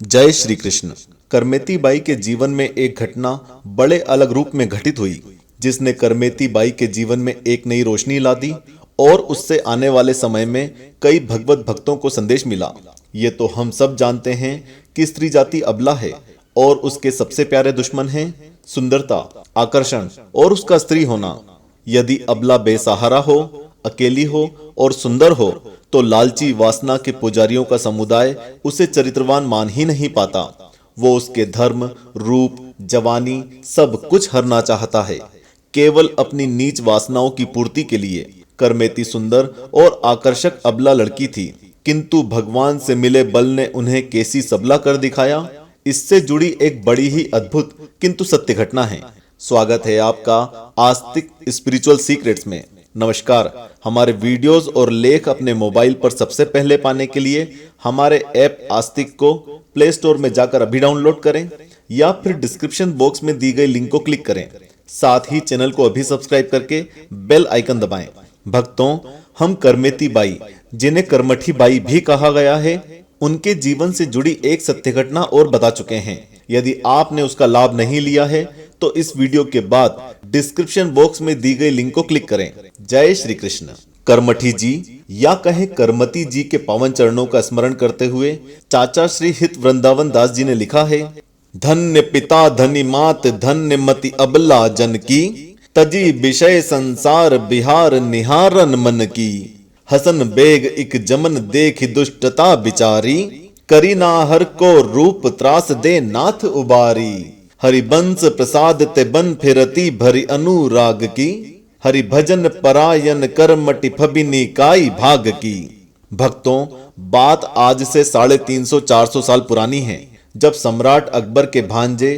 जय श्री कृष्ण। करमेती बाई के जीवन में एक घटना बड़े अलग रूप में घटित हुई, जिसने करमेती बाई के जीवन में एक नई रोशनी ला दी और उससे आने वाले समय में कई भगवत भक्तों को संदेश मिला। ये तो हम सब जानते हैं कि स्त्री जाति अबला है और उसके सबसे प्यारे दुश्मन हैं सुंदरता, आकर्षण और उसका स्त्री होना। यदि अबला बेसहारा हो, अकेली हो और सुंदर हो तो लालची वासना के पुजारियों का समुदाय उसे चरित्रवान मान ही नहीं पाता। वो उसके धर्म, रूप, जवानी सब कुछ हरना चाहता है, केवल अपनी नीच वासनाओं की पूर्ति के लिए। करमेती सुंदर और आकर्षक अबला लड़की थी, किंतु भगवान से मिले बल ने उन्हें कैसी सबला कर दिखाया। इससे जुड़ी एक बड़ी ही अद्भुत किंतु सत्य घटना है। स्वागत है आपका आस्तिक स्पिरिचुअल सीक्रेट्स में। नमस्कार। हमारे वीडियोस और लेख अपने मोबाइल पर सबसे पहले पाने के लिए हमारे ऐप आस्तिक को प्ले स्टोर में जाकर अभी डाउनलोड करें या फिर डिस्क्रिप्शन बॉक्स में दी गई लिंक को क्लिक करें। साथ ही चैनल को अभी सब्सक्राइब करके बेल आइकन दबाएं। भक्तों, हम करमेती बाई, जिन्हें करमठी बाई भी कहा गया है, उनके जीवन से जुड़ी एक सत्य घटना और बता चुके हैं। यदि आपने उसका लाभ नहीं लिया है तो इस वीडियो के बाद डिस्क्रिप्शन बॉक्स में दी गई लिंक को क्लिक करें। जय श्री कृष्ण। करमठी जी या कहे करमती जी के पावन चरणों का स्मरण करते हुए चाचा श्री हित वृंदावन दास जी ने लिखा है, धन्य पिता धनी मात धन्य मति अबला जन की, तजी विषय संसार बिहार निहारन मन की। हसन बेग इक जमन देख दुष्टता बिचारी, करी ना हर को रूप त्रास दे नाथ उबारी। हरिबंस प्रसाद ते बन फिरती भरी अनुराग की, हरि भजन परायन करमटि फबिनी काई भाग की। भक्तों, बात आज से 350-400 साल पुरानी है, जब सम्राट अकबर के भांजे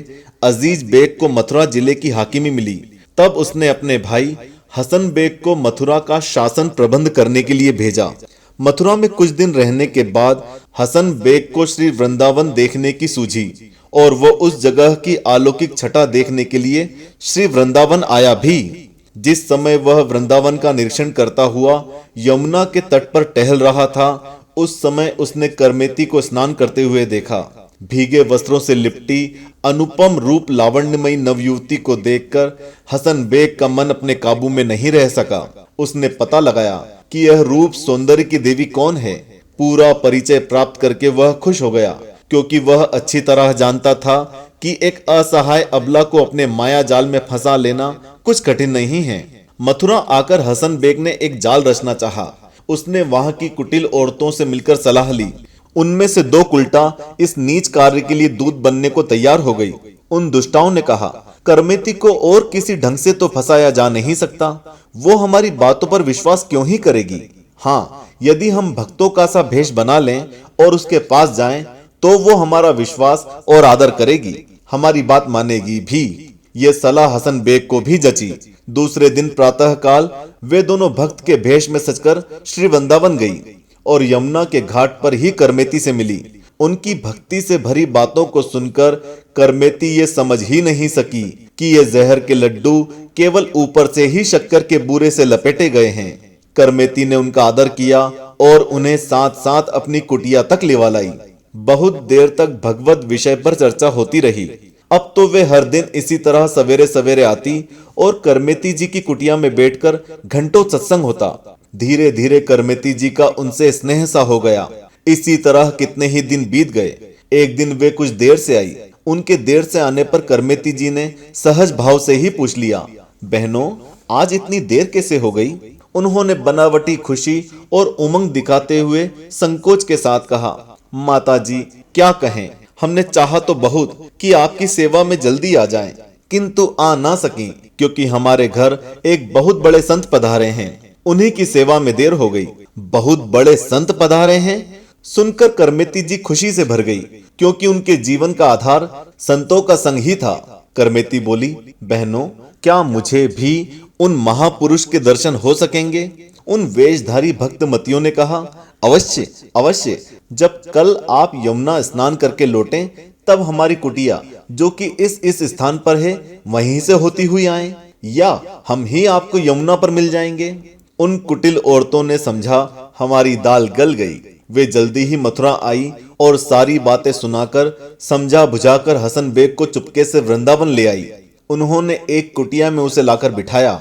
अजीज बेग को मथुरा जिले की हाकिमी मिली। तब उसने अपने भाई हसन बेग को मथुरा का शासन प्रबंध करने के लिए भेजा। मथुरा में कुछ दिन रहने के बाद हसन बेग को श्री वृंदावन देखने की सूझी और वो उस जगह की अलौकिक छटा देखने के लिए श्री वृंदावन आया भी। जिस समय वह वृंदावन का निरीक्षण करता हुआ यमुना के तट पर टहल रहा था, उस समय उसने करमेती को स्नान करते हुए देखा। भीगे वस्त्रों से लिपटी अनुपम रूप लावण्यमयी नवयुवती को देखकर हसन बेग का मन अपने काबू में नहीं रह सका। उसने पता लगाया कि यह रूप सौंदर्य की देवी कौन है। पूरा परिचय प्राप्त करके वह खुश हो गया, क्योंकि वह अच्छी तरह जानता था कि एक असहाय अबला को अपने माया जाल में फंसा लेना कुछ कठिन नहीं है। मथुरा आकर हसन बेग ने एक जाल रचना चाहा। उसने वहां की कुटिल औरतों से मिलकर सलाह ली। उनमें से 2 कुलटा इस नीच कार्य के लिए दूत बनने को तैयार हो गई। उन दुष्टाओं ने कहा, करमेती को और किसी ढंग से तो फंसाया जा नहीं सकता, वो हमारी बातों पर विश्वास क्यों ही करेगी। हाँ, यदि हम भक्तों का सा भेष बना लें और उसके पास जाएं, तो वो हमारा विश्वास और आदर करेगी, हमारी बात मानेगी भी। ये सलाह हसन बेग को भी जची। दूसरे दिन प्रातः काल वे दोनों भक्त के भेष में सजकर श्री वृंदावन गई और यमुना के घाट पर ही करमेती से मिली। उनकी भक्ति से भरी बातों को सुनकर करमेती ये समझ ही नहीं सकी कि ये जहर के लड्डू केवल ऊपर से ही शक्कर के बूरे से लपेटे गए हैं। करमेती ने उनका आदर किया और उन्हें साथ साथ अपनी कुटिया तक लेवा लाई। बहुत देर तक भगवत विषय पर चर्चा होती रही। अब तो वे हर दिन इसी तरह सवेरे सवेरे आती और करमेती जी की कुटिया में बैठकर घंटों सत्संग होता। धीरे धीरे करमेती जी का उनसे स्नेह सा हो गया। इसी तरह कितने ही दिन बीत गए। एक दिन वे कुछ देर से आई। उनके देर से आने पर करमेती जी ने सहज भाव से ही पूछ लिया, बहनों, आज इतनी देर कैसे हो गई? उन्होंने बनावटी खुशी और उमंग दिखाते हुए संकोच के साथ कहा, माता जी, क्या कहें, हमने चाहा तो बहुत कि आपकी सेवा में जल्दी आ जाएं, किंतु आ ना सकी, क्योंकि हमारे घर एक बहुत बड़े संत पधारे हैं। उन्हीं की सेवा में देर हो गई। बहुत बड़े संत पधारे हैं? सुनकर करमेती जी खुशी से भर गई, क्योंकि उनके जीवन का आधार संतों का संग ही था। करमेती बोली, बहनों, क्या मुझे भी उन महापुरुष के दर्शन हो सकेंगे? उन वेशधारी भक्तमतियों ने कहा, अवश्य अवश्य। जब कल आप यमुना स्नान करके लौटें, तब हमारी कुटिया, जो कि इस स्थान पर है, वहीं से होती हुई आए, या हम ही आपको यमुना पर मिल जाएंगे। उन कुटिल औरतों ने समझा हमारी दाल गल गई। वे जल्दी ही मथुरा आई और सारी बातें सुनाकर समझा बुझाकर हसन बेग को चुपके से वृंदावन ले आई। उन्होंने एक कुटिया में उसे लाकर बिठाया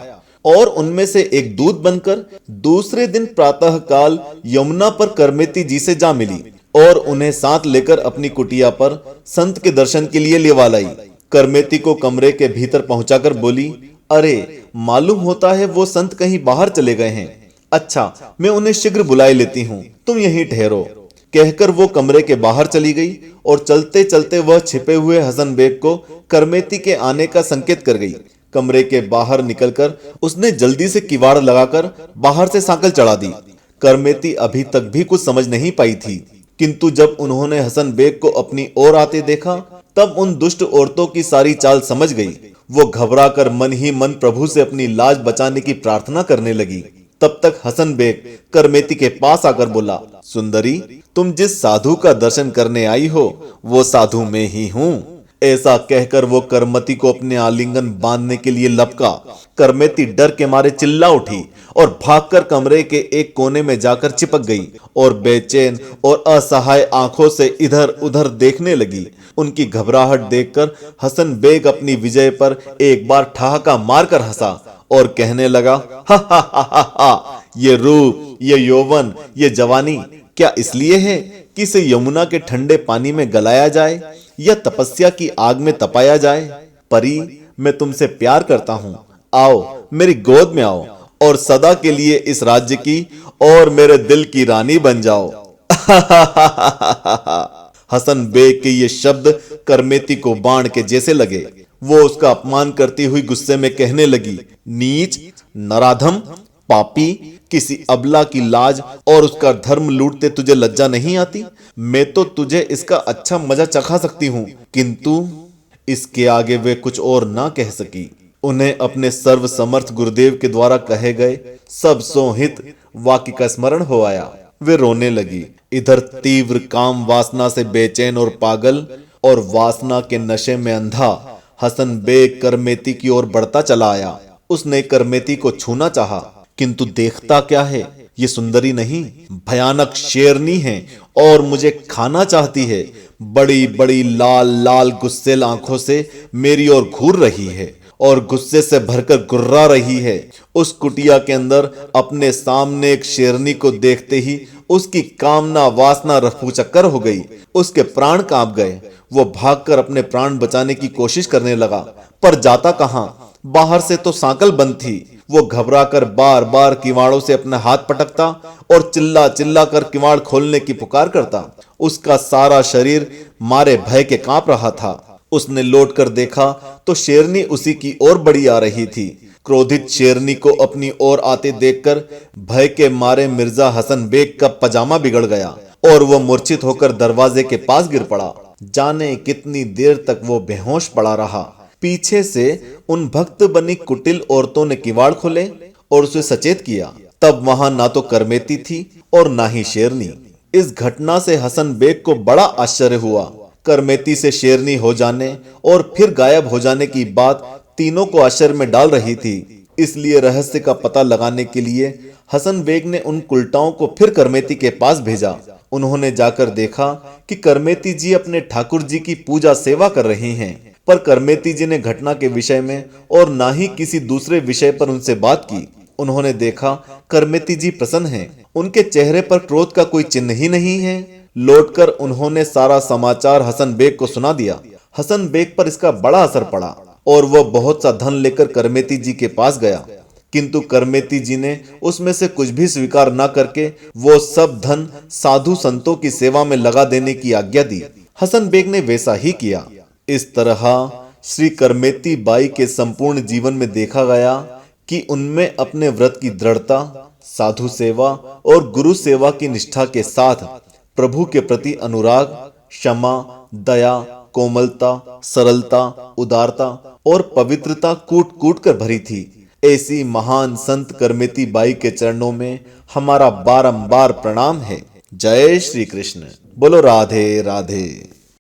और उनमें से एक दूत बनकर दूसरे दिन प्रातः काल यमुना पर करमेती जी से जा मिली और उन्हें साथ लेकर अपनी कुटिया पर संत के दर्शन के लिए लेवा लाई। करमेती को कमरे के भीतर पहुंचाकर बोली, अरे मालूम होता है वो संत कहीं बाहर चले गए हैं। अच्छा, मैं उन्हें शीघ्र बुलाए लेती हूँ, तुम यहीं ठहरो। कहकर वो कमरे के बाहर चली गई और चलते चलते वह छिपे हुए हसन बेग को करमेती के आने का संकेत कर गई। कमरे के बाहर निकलकर उसने जल्दी से किवाड़ लगाकर बाहर से सांकल चढ़ा दी। करमेती अभी तक भी कुछ समझ नहीं पाई थी, किंतु जब उन्होंने हसन बेग को अपनी ओर आते देखा तब उन दुष्ट औरतों की सारी चाल समझ गई। वो घबराकर मन ही मन प्रभु से अपनी लाज बचाने की प्रार्थना करने लगी। तब तक हसन बेग करमेती के पास आकर बोला, सुंदरी, तुम जिस साधु का दर्शन करने आई हो वो साधु मैं ही हूँ। ऐसा कहकर वो करमती को अपने आलिंगन बांधने के लिए लपका। करमेती डर के मारे चिल्ला उठी और भागकर कमरे के एक कोने में जाकर चिपक गई और बेचैन और असहाय आंखों से इधर उधर देखने लगी। उनकी घबराहट देखकर हसन बेग अपनी विजय पर एक बार ठहाका मारकर हंसा और कहने लगा, हा हा हा हा हा, ये रूप, ये यौवन, ये जवानी क्या इसलिए है कि इसे यमुना के ठंडे पानी में गलाया जाए या तपस्या की आग में तपाया जाए? परी, मैं तुमसे प्यार करता हूँ, आओ मेरी गोद में आओ और सदा के लिए इस राज्य की और मेरे दिल की रानी बन जाओ। हसन बेग के ये शब्द करमेती को बाण के जैसे लगे। वो उसका अपमान करती हुई गुस्से में कहने लगी, नीच, नराधम, पापी, किसी अबला की लाज और उसका धर्म लूटते तुझे लज्जा नहीं आती? मैं तो तुझे इसका अच्छा मजा चखा सकती हूँ, किंतु इसके आगे वे कुछ और ना कह सकी। उन्हें अपने सर्व समर्थ गुरुदेव के द्वारा कहे गए सब सोहित वाक्य का स्मरण हो आया। वे रोने लगी। इधर तीव्र काम वासना से बेचैन और पागल और वासना के नशे में अंधा हसन बेग करमेती की ओर बढ़ता चला आया। उसने करमेती को छूना चाहा, किंतु देखता क्या है, ये सुंदरी नहीं, भयानक शेरनी है और मुझे खाना चाहती है। बड़ी बड़ी लाल लाल गुस्सेल आंखों से मेरी ओर घूर रही है और गुस्से से भरकर गुर्रा रही है। उस कुटिया के अंदर अपने सामने एक शेरनी को देखते ही उसकी कामना वासना रफू चक्कर हो गई। उसके प्राण कांप गए। वो भागकर अपने प्राण बचाने की कोशिश करने लगा, पर जाता कहां? बाहर से तो सांकल बंद थी। वो घबराकर बार बार किवाड़ों से अपना हाथ पटकता और चिल्ला चिल्ला कर किवाड़ खोलने की पुकार करता। उसका सारा शरीर मारे भय के कांप रहा था। उसने लौटकर देखा तो शेरनी उसी की ओर बढ़ी आ रही थी। क्रोधित शेरनी को अपनी ओर आते देखकर भय के मारे मिर्जा हसन बेग का पजामा बिगड़ गया और वो मूर्छित होकर दरवाजे के पास गिर पड़ा। जाने कितनी देर तक वो बेहोश पड़ा रहा। पीछे से उन भक्त बनी कुटिल औरतों ने किवाड़ खोले और उसे सचेत किया। तब वहां ना तो करमेती थी और ना ही शेरनी। इस घटना से हसन बेग को बड़ा आश्चर्य हुआ। करमेती से शेरनी हो जाने और फिर गायब हो जाने की बात तीनों को आश्चर्य में डाल रही थी। इसलिए रहस्य का पता लगाने के लिए हसन बेग ने उन कुलटाओं को फिर करमेती के पास भेजा। उन्होंने जाकर देखा कि करमेती जी अपने ठाकुर जी की पूजा सेवा कर रही हैं, पर करमेती जी ने घटना के विषय में और ना ही किसी दूसरे विषय पर उनसे बात की। उन्होंने देखा करमेती जी प्रसन्न हैं, उनके चेहरे पर क्रोध का कोई चिन्ह ही नहीं है। लौटकर उन्होंने सारा समाचार हसन बेग को सुना दिया। हसन बेग पर इसका बड़ा असर पड़ा और वह बहुत सा धन लेकर करमेती जी के पास गया, किंतु करमेती जी ने उसमें से कुछ भी स्वीकार न करके वो सब धन साधु संतों की सेवा में लगा देने की आज्ञा दी। हसन बेग ने वैसा ही किया। इस तरह श्री करमेती बाई के संपूर्ण जीवन में देखा गया कि उनमें अपने व्रत की दृढ़ता, साधु सेवा और गुरु सेवा की निष्ठा के साथ प्रभु के प्रति अनुराग, क्षमा, दया, कोमलता, सरलता, उदारता और पवित्रता कूट कूट कर भरी थी। ऐसी महान संत करमेती बाई के चरणों में हमारा बारंबार प्रणाम है। जय श्री कृष्ण। बोलो राधे राधे।